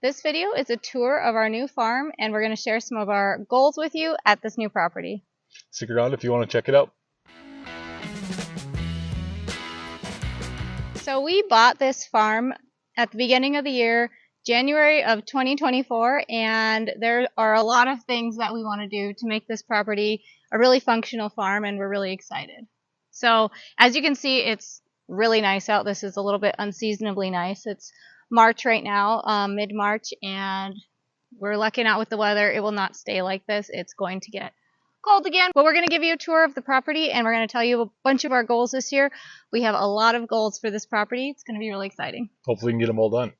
This video is a tour of our new farm, and we're going to share some of our goals with you at this new property. Stick around if you want to check it out. So we bought this farm at the beginning of the year, January of 2024, and there are a lot of things that we want to do to make this property a really functional farm, and we're really excited. So as you can see, it's really nice out. This is a little bit unseasonably nice. It's March right now, mid-March, and we're lucking out with the weather. It will not stay like this. It's going to get cold again. But we're going to give you a tour of the property, and we're going to tell you a bunch of our goals this year. We have a lot of goals for this property. It's going to be really exciting. Hopefully we can get them all done.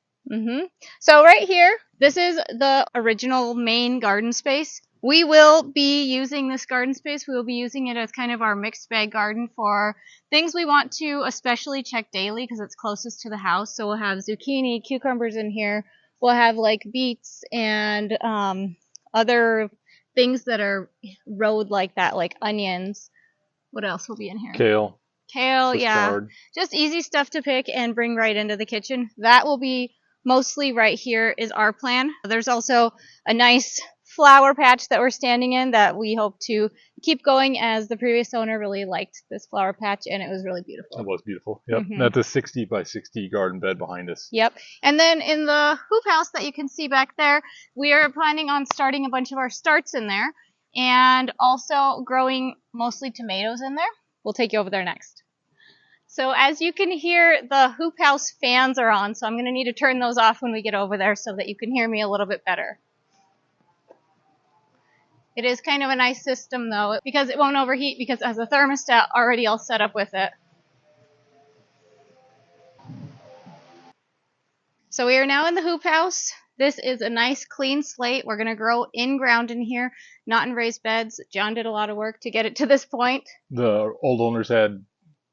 So right here, this is the original main garden space. We will be using this garden space. We will be using it as kind of our mixed bag garden for things we want to especially check daily because it's closest to the house. So we'll have zucchini, cucumbers in here. We'll have like beets and other things that are road like that, like onions. What else will be in here? Kale, yeah. Just easy stuff to pick and bring right into the kitchen. That will be mostly right here is our plan. There's also a nice flower patch that we're standing in that we hope to keep going, as the previous owner really liked this flower patch and it was really beautiful. It was beautiful. Yep. That's a 60 by 60 garden bed behind us. Yep. And then in the hoop house that you can see back there, we are planning on starting a bunch of our starts in there and also growing mostly tomatoes in there. We'll take you over there next. So as you can hear, the hoop house fans are on, so I'm going to need to turn those off when we get over there so that you can hear me a little bit better. It is kind of a nice system though, because it won't overheat because it has a thermostat already all set up with it. So we are now in the hoop house. This is a nice clean slate. We're going to grow in ground in here, not in raised beds. John did a lot of work to get it to this point. The old owners had,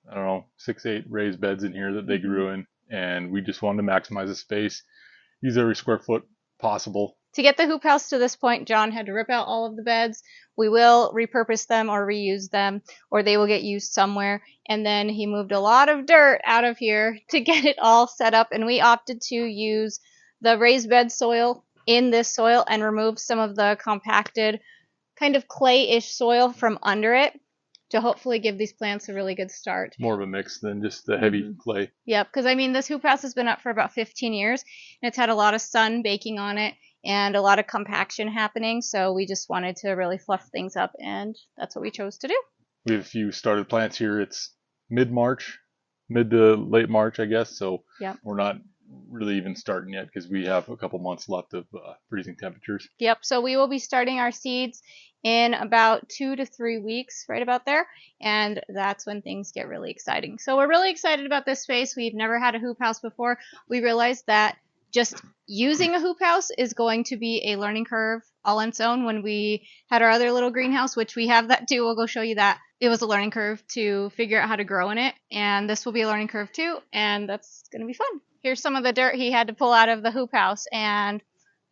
I don't know, 6-8 raised beds in here that they grew in, and we just wanted to maximize the space, use every square foot possible. To get the hoop house to this point, John had to rip out all of the beds. We will repurpose them or reuse them, or they will get used somewhere. And then he moved a lot of dirt out of here to get it all set up, and we opted to use the raised bed soil in this soil and remove some of the compacted kind of clay-ish soil from under it, to hopefully give these plants a really good start. More of a mix than just the heavy clay. Yep, because I mean, this hoop house has been up for about 15 years, and it's had a lot of sun baking on it and a lot of compaction happening, so we just wanted to really fluff things up, and that's what we chose to do. We have a few started plants here. It's mid-March, mid to late March, I guess, so we're not really even starting yet because we have a couple months left of freezing temperatures. Yep, so we will be starting our seeds in about 2 to 3 weeks, right about there, and that's when things get really exciting. So we're really excited about this space. We've never had a hoop house before. We realized that just using a hoop house is going to be a learning curve all on its own. When we had our other little greenhouse, which we have that too, we'll go show you that. It was a learning curve to figure out how to grow in it, and this will be a learning curve too, and that's going to be fun. Here's some of the dirt he had to pull out of the hoop house, and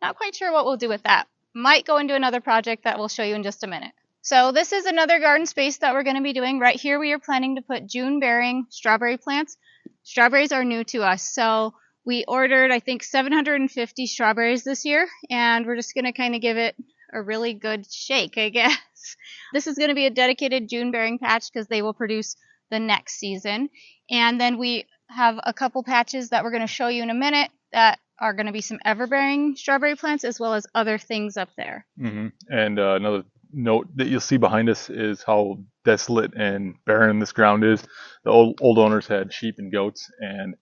not quite sure what we'll do with that. Might go into another project that we'll show you in just a minute. So this is another garden space that we're going to be doing. Right here we are planning to put June-bearing strawberry plants. Strawberries are new to us, so we ordered, I think, 750 strawberries this year, and we're just going to kind of give it a really good shake, I guess. This is going to be a dedicated June-bearing patch because they will produce the next season. And then we have a couple patches that we're going to show you in a minute that are going to be some ever-bearing strawberry plants as well as other things up there. And another note that you'll see behind us is how desolate and barren this ground is. The old owners had sheep and goats, and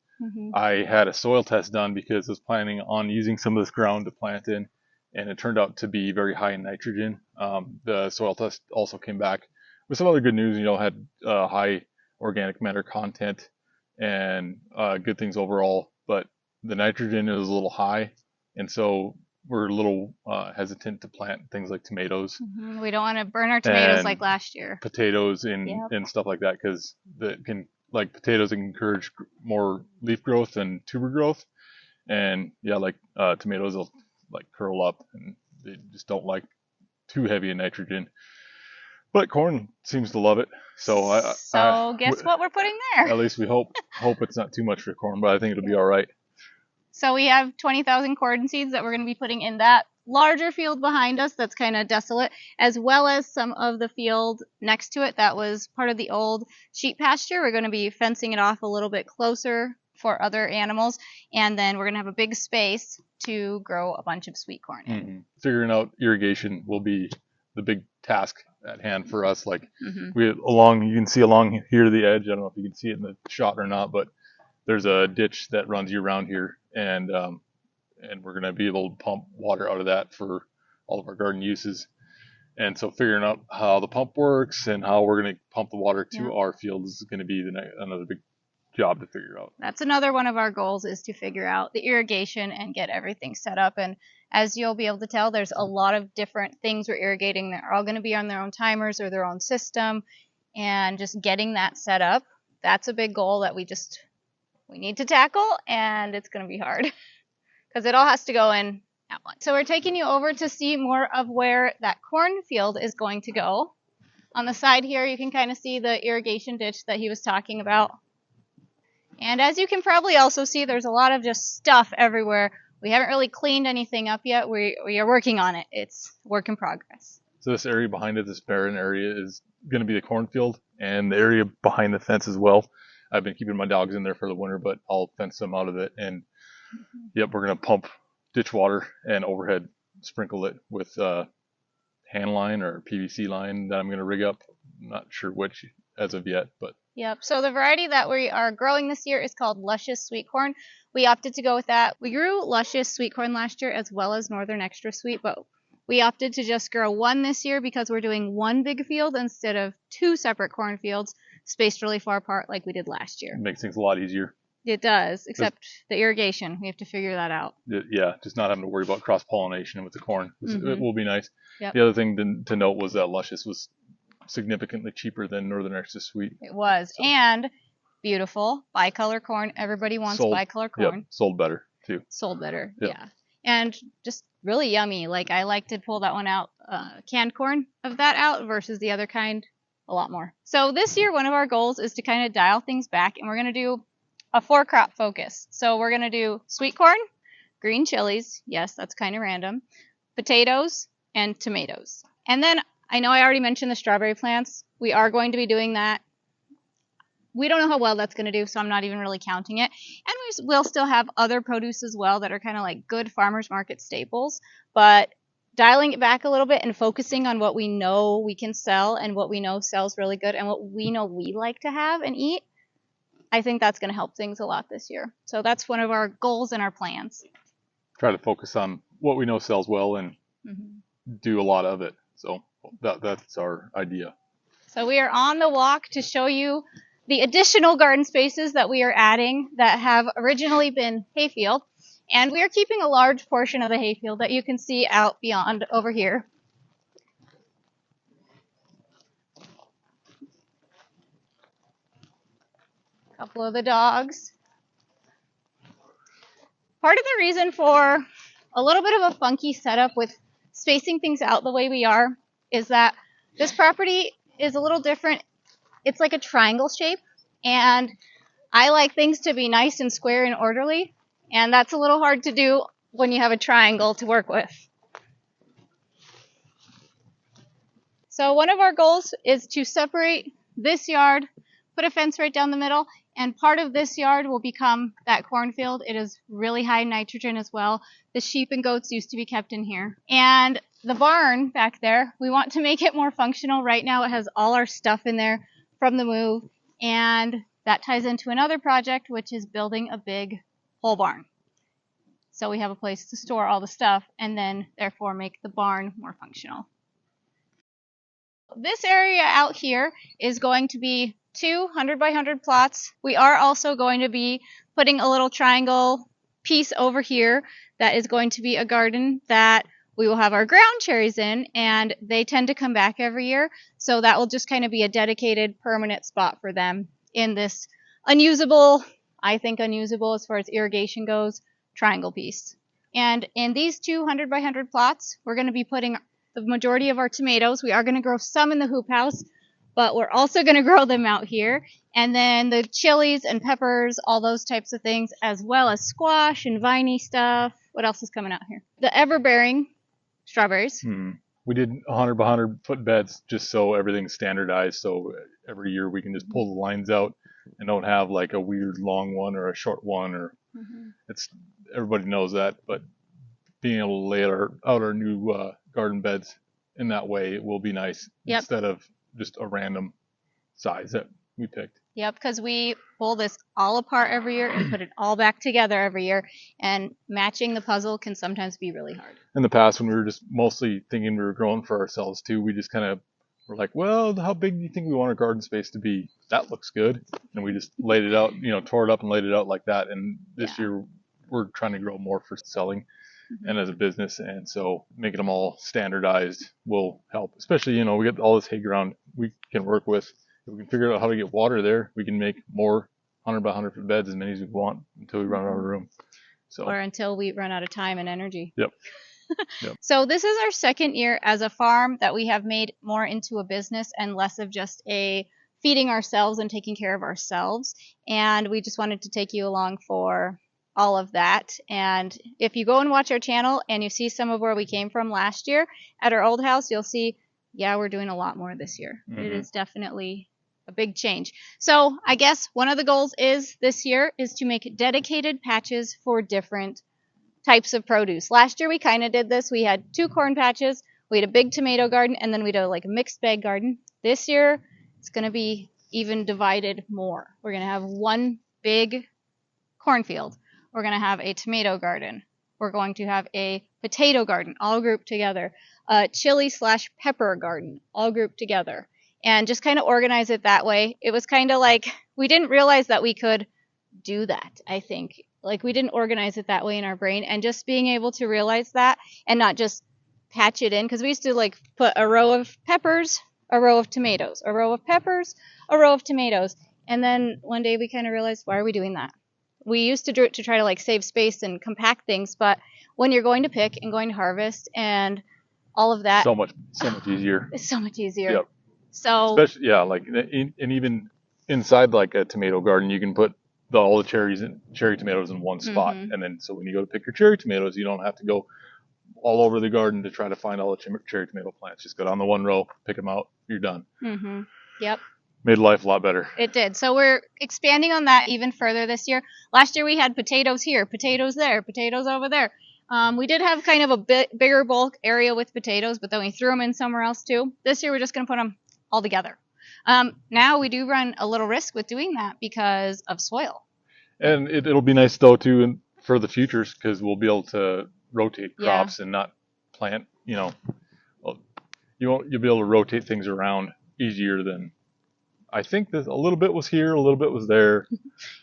I had a soil test done because I was planning on using some of this ground to plant in, and it turned out to be very high in nitrogen. The soil test also came back with some other good news. Had high organic matter content and good things overall, but the nitrogen is a little high, and so we're a little hesitant to plant things like tomatoes. We don't want to burn our tomatoes like last year. Potatoes and stuff like that, because potatoes can encourage more leaf growth and tuber growth, and tomatoes will curl up, and they just don't like too heavy in nitrogen. But corn seems to love it, so guess what we're putting there? At least we hope it's not too much for corn, but I think it'll be all right. So we have 20,000 corn seeds that we're going to be putting in that larger field behind us that's kind of desolate, as well as some of the field next to it that was part of the old sheep pasture. We're going to be fencing it off a little bit closer for other animals, and then we're going to have a big space to grow a bunch of sweet corn in. Mm-hmm. Figuring out irrigation will be the big task at hand for us. Like you can see along here the edge. I don't know if you can see it in the shot or not, but there's a ditch that runs year round here, and we're going to be able to pump water out of that for all of our garden uses. And so figuring out how the pump works and how we're going to pump the water to our field is going to be another big job to figure out. That's another one of our goals, is to figure out the irrigation and get everything set up. And as you'll be able to tell, there's a lot of different things we're irrigating. They're all going to be on their own timers or their own system, and just getting that set up, that's a big goal that we need to tackle, and it's going to be hard because it all has to go in at once. So we're taking you over to see more of where that cornfield is going to go. On the side here, you can kind of see the irrigation ditch that he was talking about. And as you can probably also see, there's a lot of just stuff everywhere. We haven't really cleaned anything up yet. We are working on it. It's work in progress. So this area behind it, this barren area, is going to be the cornfield, and the area behind the fence as well. I've been keeping my dogs in there for the winter, but I'll fence them out of it. And we're going to pump ditch water and overhead sprinkle it with hand line or PVC line that I'm going to rig up. I'm not sure which as of yet, but. Yep. So the variety that we are growing this year is called Luscious Sweet Corn. We opted to go with that. We grew Luscious Sweet Corn last year as well as Northern Extra Sweet, but we opted to just grow one this year because we're doing one big field instead of two separate cornfields spaced really far apart like we did last year. It makes things a lot easier. It does, except the irrigation. We have to figure that out. Yeah, just not having to worry about cross-pollination with the corn. It will be nice. Yep. The other thing to note was that Luscious was significantly cheaper than Northern Extra Sweet. It was. So. And beautiful bicolor corn. Everybody wants bicolor corn. Yep. Sold better too. Sold better. Yep. Yeah. And just really yummy. Like, I like to pull that one out, canned corn of that out versus the other kind a lot more. So this year, one of our goals is to kind of dial things back, and we're going to do a 4-crop focus. So we're going to do sweet corn, green chilies. Yes, that's kind of random. Potatoes and tomatoes. And then I know I already mentioned the strawberry plants. We are going to be doing that. We don't know how well that's going to do, so I'm not even really counting it. And we'll still have other produce as well that are kind of like good farmers market staples. But dialing it back a little bit and focusing on what we know we can sell and what we know sells really good and what we know we like to have and eat, I think that's going to help things a lot this year. So that's one of our goals and our plans. Try to focus on what we know sells well and do a lot of it. So that's our idea. So we are on the walk to show you the additional garden spaces that we are adding that have originally been hayfield. And we are keeping a large portion of the hayfield that you can see out beyond over here. A couple of the dogs. Part of the reason for a little bit of a funky setup with spacing things out the way we are is that this property is a little different. It's like a triangle shape, and I like things to be nice and square and orderly, and that's a little hard to do when you have a triangle to work with. So one of our goals is to separate this yard, put a fence right down the middle, and part of this yard will become that cornfield. It is really high nitrogen as well. The sheep and goats used to be kept in here. And the barn back there, we want to make it more functional. Right now it has all our stuff in there from the move, and that ties into another project, which is building a big pole barn. So we have a place to store all the stuff and then therefore make the barn more functional. This area out here is going to be 200 by 100 plots. We are also going to be putting a little triangle piece over here that is going to be a garden that we will have our ground cherries in, and they tend to come back every year. So that will just kind of be a dedicated permanent spot for them in this unusable, I think unusable as far as irrigation goes, triangle piece. And in these 200 by 100 plots, we're going to be putting the majority of our tomatoes. We are going to grow some in the hoop house, but we're also going to grow them out here. And then the chilies and peppers, all those types of things, as well as squash and viney stuff. What else is coming out here? The ever-bearing strawberries. We did 100 by 100-foot beds just so everything's standardized. So every year we can just pull the lines out and don't have like a weird long one or a short one. Or it's everybody knows that, but being able to lay out our new garden beds in that way will be nice instead of just a random size that we picked. Yep, because we pull this all apart every year and put it all back together every year, and matching the puzzle can sometimes be really hard. In the past, when we were just mostly thinking we were growing for ourselves too, we just kind of were like, well, how big do you think we want our garden space to be? That looks good. And we just laid it out, tore it up and laid it out like that. And this year we're trying to grow more for selling and as a business. And so making them all standardized will help, especially, we get all this hay ground we can work with. If we can figure out how to get water there, we can make more 100 by 100 foot beds, as many as we want, until we run out of room. Or until we run out of time and energy. Yep. So this is our second year as a farm that we have made more into a business and less of just a feeding ourselves and taking care of ourselves. And we just wanted to take you along for all of that. And if you go and watch our channel and you see some of where we came from last year at our old house, you'll see, we're doing a lot more this year. It is definitely a big change. So I guess one of the goals this year is to make dedicated patches for different types of produce. Last year we kind of did this. We had 2 corn patches, we had a big tomato garden, and then we did like a mixed bag garden. This year it's going to be even divided more. We're going to have one big cornfield. We're going to have a tomato garden. We're going to have a potato garden, all grouped together. A chili/pepper garden, all grouped together. And just kind of organize it that way. It was kind of like we didn't realize that we could do that, I think. Like we didn't organize it that way in our brain. And just being able to realize that and not just patch it in. Because we used to like put a row of peppers, a row of tomatoes, a row of peppers, a row of tomatoes. And then one day we kind of realized, why are we doing that? We used to do it to try to like save space and compact things. But when you're going to pick and going to harvest and all of that. So much easier. It's so much easier. Yep. So especially and even inside like a tomato garden, you can put all the cherry tomatoes in one spot, and then so when you go to pick your cherry tomatoes, you don't have to go all over the garden to try to find all the cherry tomato plants. Just go down the one row, pick them out, you're done. Yep. Made life a lot better. It did. So we're expanding on that even further this year. Last year we had potatoes here, potatoes there, potatoes over there. We did have kind of a bigger bulk area with potatoes, but then we threw them in somewhere else too. This year we're just going to put them all together. Now we do run a little risk with doing that because of soil. And it'll be nice though too for the futures, because we'll be able to rotate crops and not plant. You'll be able to rotate things around easier than. I think that a little bit was here, a little bit was there.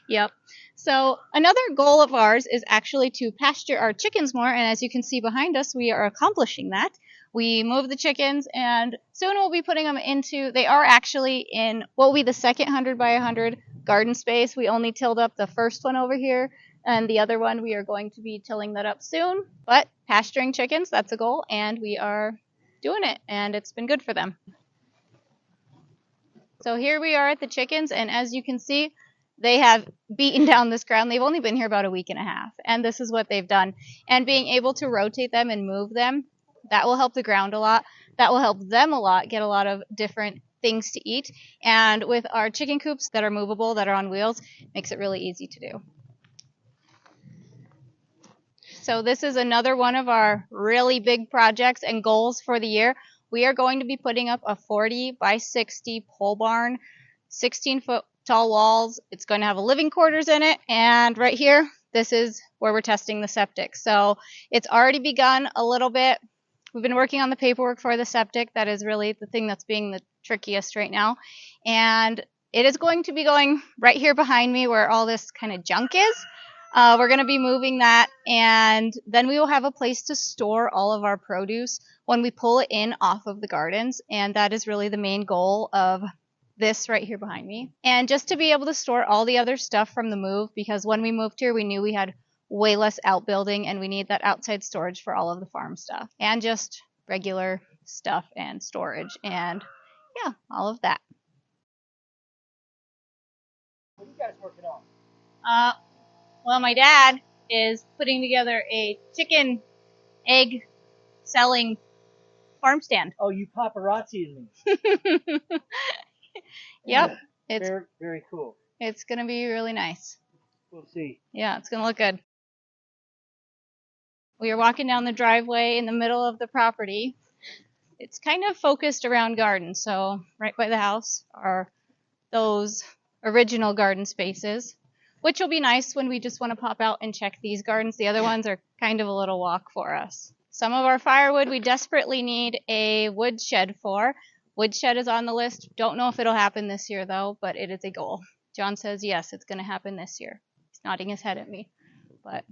Yep. So another goal of ours is actually to pasture our chickens more, and as you can see behind us, we are accomplishing that. We moved the chickens, and soon we'll be putting them into, they are actually in what will be the second 100 by 100 garden space. We only tilled up the first one over here, and the other one we are going to be tilling that up soon. But pasturing chickens, that's a goal, and we are doing it, and it's been good for them. So here we are at the chickens, and as you can see, they have beaten down this ground. They've only been here about a week and a half, and this is what they've done. And being able to rotate them and move them, that will help the ground a lot. That will help them a lot, get a lot of different things to eat. And with our chicken coops that are movable, that are on wheels, makes it really easy to do. So this is another one of our really big projects and goals for the year. We are going to be putting up a 40 by 60 pole barn, 16-foot tall walls. It's going to have a living quarters in it. And right here, this is where we're testing the septic. So it's already begun a little bit. We've been working on the paperwork for the septic. That is really the thing that's being the trickiest right now. And it is going to be going right here behind me where all this kind of junk is. We're going to be moving that, and then we will have a place to store all of our produce when we pull it in off of the gardens, and that is really the main goal of this right here behind me. And just to be able to store all the other stuff from the move, because when we moved here, we knew we had way less outbuilding, and we need that outside storage for all of the farm stuff, and just regular stuff and storage, and yeah, all of that. guys working on? Well, my dad is putting together a chicken egg selling farm stand. Oh, you paparazzi'd me. Yep. It's very, very cool. It's going to be really nice. We'll see. Yeah, it's going to look good. We are walking down the driveway in the middle of the property. It's kind of focused around gardens, so right by the house are those original garden spaces, which will be nice when we just want to pop out and check these gardens. The other ones are kind of a little walk for us. Some of our firewood we desperately need a wood shed for. Wood shed is on the list. Don't know if it'll happen this year though, but it is a goal. John says yes, it's going to happen this year. He's nodding his head at me. But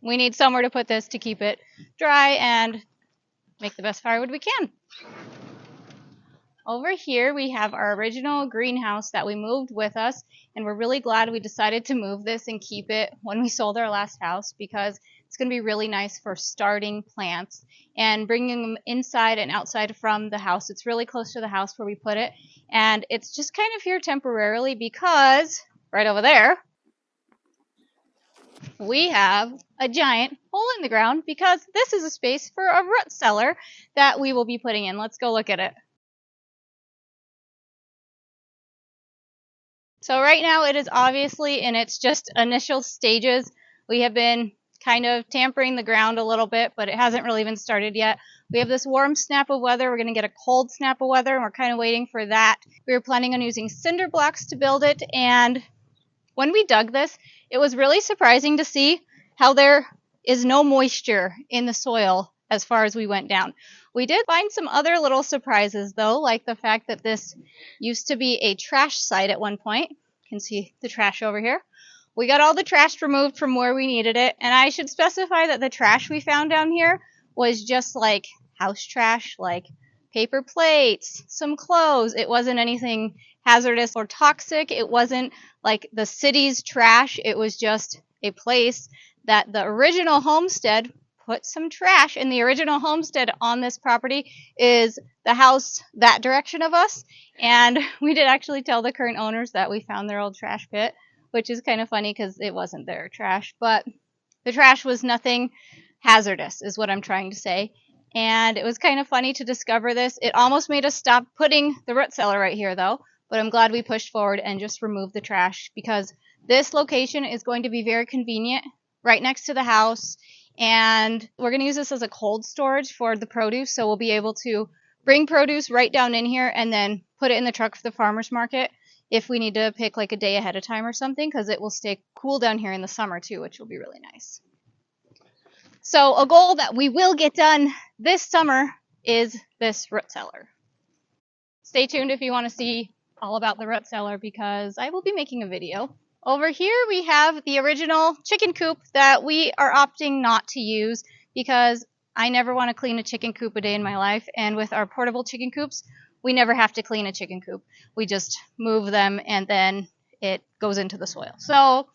we need somewhere to put this to keep it dry and make the best firewood we can. Over here we have our original greenhouse that we moved with us, and we're really glad we decided to move this and keep it when we sold our last house, because it's going to be really nice for starting plants and bringing them inside and outside from the house. It's really close to the house where we put it, and it's just kind of here temporarily because right over there we have a giant hole in the ground, because this is a space for a root cellar that we will be putting in. Let's go look at it. So right now it is obviously in its just initial stages. We have been kind of tampering the ground a little bit, but it hasn't really been started yet. We have this warm snap of weather. We're going to get a cold snap of weather, and we're kind of waiting for that. We were planning on using cinder blocks to build it, and when we dug this, it was really surprising to see how there is no moisture in the soil as far as we went down. We did find some other little surprises though, like the fact that this used to be a trash site at one point. You can see the trash over here. We got all the trash removed from where we needed it, and I should specify that the trash we found down here was just like house trash, like paper plates, some clothes. It wasn't anything hazardous or toxic. It wasn't like the city's trash. It was just a place that the original homestead put some trash, and the original homestead on this property is the house that direction of us, and we did actually tell the current owners that we found their old trash pit, which is kind of funny because it wasn't their trash, but the trash was nothing hazardous is what I'm trying to say. And it was kind of funny to discover this. It almost made us stop putting the root cellar right here though, but I'm glad we pushed forward and just removed the trash, because this location is going to be very convenient right next to the house, and we're going to use this as a cold storage for the produce, so we'll be able to bring produce right down in here and then put it in the truck for the farmer's market if we need to pick like a day ahead of time or something, because it will stay cool down here in the summer too, which will be really nice. So a goal that we will get done this summer is this root cellar. Stay tuned if you want to see all about the root cellar, because I will be making a video. Over here we have the original chicken coop that we are opting not to use, because I never want to clean a chicken coop a day in my life, and with our portable chicken coops, we never have to clean a chicken coop. We just move them and then it goes into the soil. So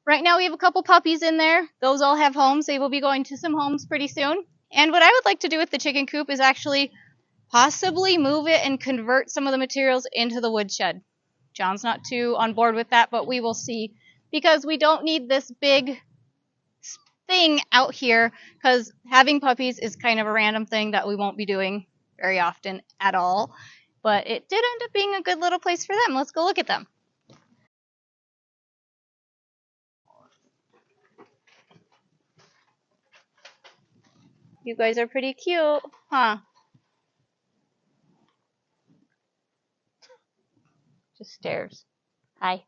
right now we have a couple puppies in there. Those all have homes. They will be going to some homes pretty soon. And what I would like to do with the chicken coop is actually possibly move it and convert some of the materials into the woodshed. John's not too on board with that, but we will see, because we don't need this big thing out here, because having puppies is kind of a random thing that we won't be doing very often at all. But it did end up being a good little place for them. Let's go look at them. You guys are pretty cute, huh? Just stares. Hi.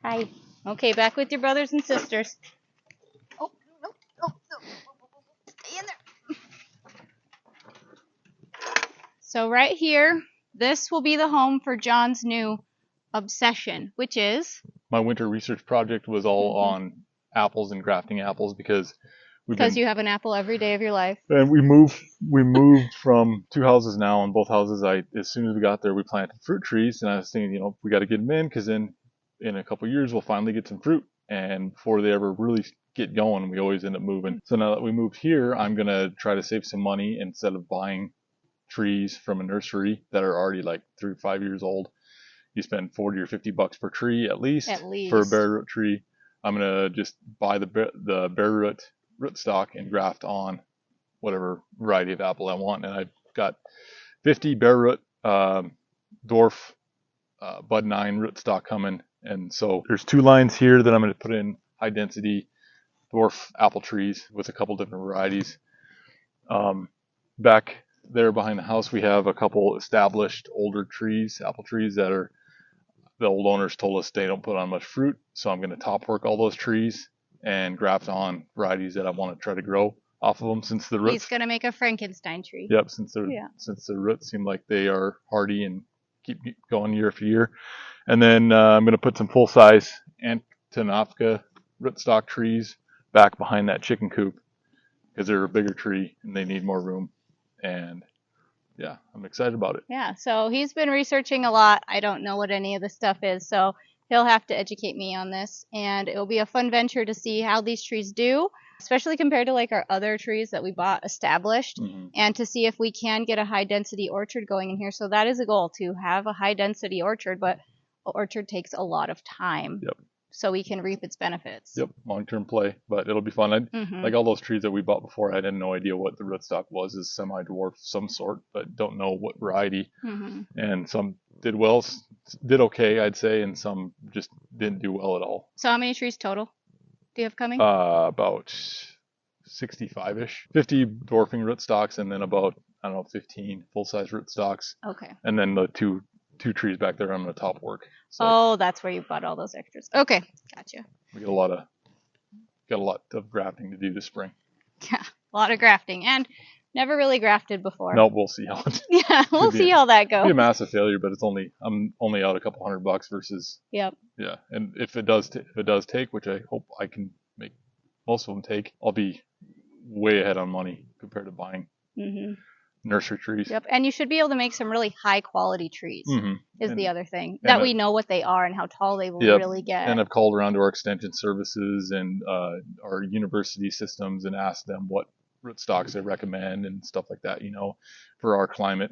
Hi. Okay, back with your brothers and sisters. Oh, no, no, no. Stay in there. So right here, this will be the home for John's new obsession, which is? My winter research project was all on apples and grafting apples, because you have an apple every day of your life. And we moved from two houses now, and both houses, as soon as we got there, we planted fruit trees, and I was thinking, we got to get them in, because then in a couple of years we'll finally get some fruit. And before they ever really get going, we always end up moving. So now that we moved here, I'm gonna try to save some money. Instead of buying trees from a nursery that are already like 3 or 5 years old, you spend 40 or 50 bucks per tree at least. At least. For a bare root tree. I'm gonna just buy the bare root stock and graft on whatever variety of apple I want. And I've got 50 bare root dwarf bud 9 rootstock coming. And so there's 2 lines here that I'm going to put in high density dwarf apple trees with a couple different varieties. Back there behind the house, we have a couple established older trees, apple trees that are, the old owners told us they don't put on much fruit. So I'm going to top work all those trees and graft on varieties that I want to try to grow off of them, since the roots. He's going to make a Frankenstein tree. Yep, since the roots seem like they are hardy and keep going year after year. And then I'm going to put some full-size Antonopka rootstock trees back behind that chicken coop, because they're a bigger tree and they need more room. And yeah, I'm excited about it. Yeah, so he's been researching a lot. I don't know what any of this stuff is, so he'll have to educate me on this. And it'll be a fun venture to see how these trees do, especially compared to like our other trees that we bought established, and to see if we can get a high density orchard going in here. So that is a goal, to have a high density orchard, but an orchard takes a lot of time. Yep. So we can reap its benefits. Yep, long-term play, but it'll be fun. Like all those trees that we bought before, I had no idea what the rootstock was. Is semi-dwarf some sort, but don't know what variety. And some did well, did okay, I'd say, and some just didn't do well at all. So how many trees total do you have coming? About 65-ish. 50 dwarfing rootstocks, and then about, 15 full-size rootstocks. Okay. And then the two trees back there I'm going to top work. So oh, that's where you bought all those extras. Okay, gotcha. We got a lot of grafting to do this spring. Yeah, a lot of grafting, and never really grafted before. Nope, we'll see how it. Yeah, we'll see how that goes. It'll be a massive failure, but I'm only out a couple $100 versus. Yep. Yeah, and if it does take, which I hope I can make most of them take, I'll be way ahead on money compared to buying nursery trees. Yep, and you should be able to make some really high quality trees. The other thing that we know what they are and how tall they will really get. And I've called around to our extension services and our university systems and asked them what rootstocks they recommend and stuff like that, for our climate.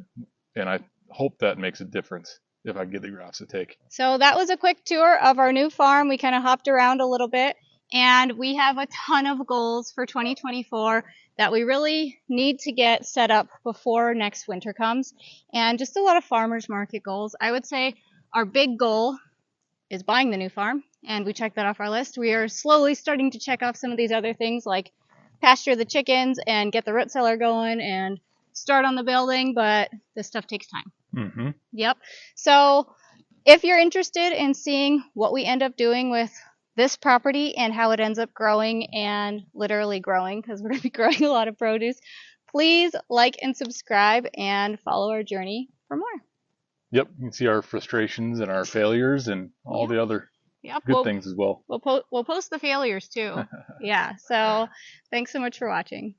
And I hope that makes a difference if I get the grafts to take. So that was a quick tour of our new farm. We kind of hopped around a little bit, and we have a ton of goals for 2024 that we really need to get set up before next winter comes, and just a lot of farmers market goals. I would say our big goal is buying the new farm, and we checked that off our list. We are slowly starting to check off some of these other things, like pasture the chickens and get the root cellar going and start on the building, but this stuff takes time. Yep. So if you're interested in seeing what we end up doing with this property and how it ends up growing, and literally growing, because we're going to be growing a lot of produce, please like and subscribe and follow our journey for more. Yep, you can see our frustrations and our failures and all the other good things as well. We'll post the failures too. Yeah, so thanks so much for watching.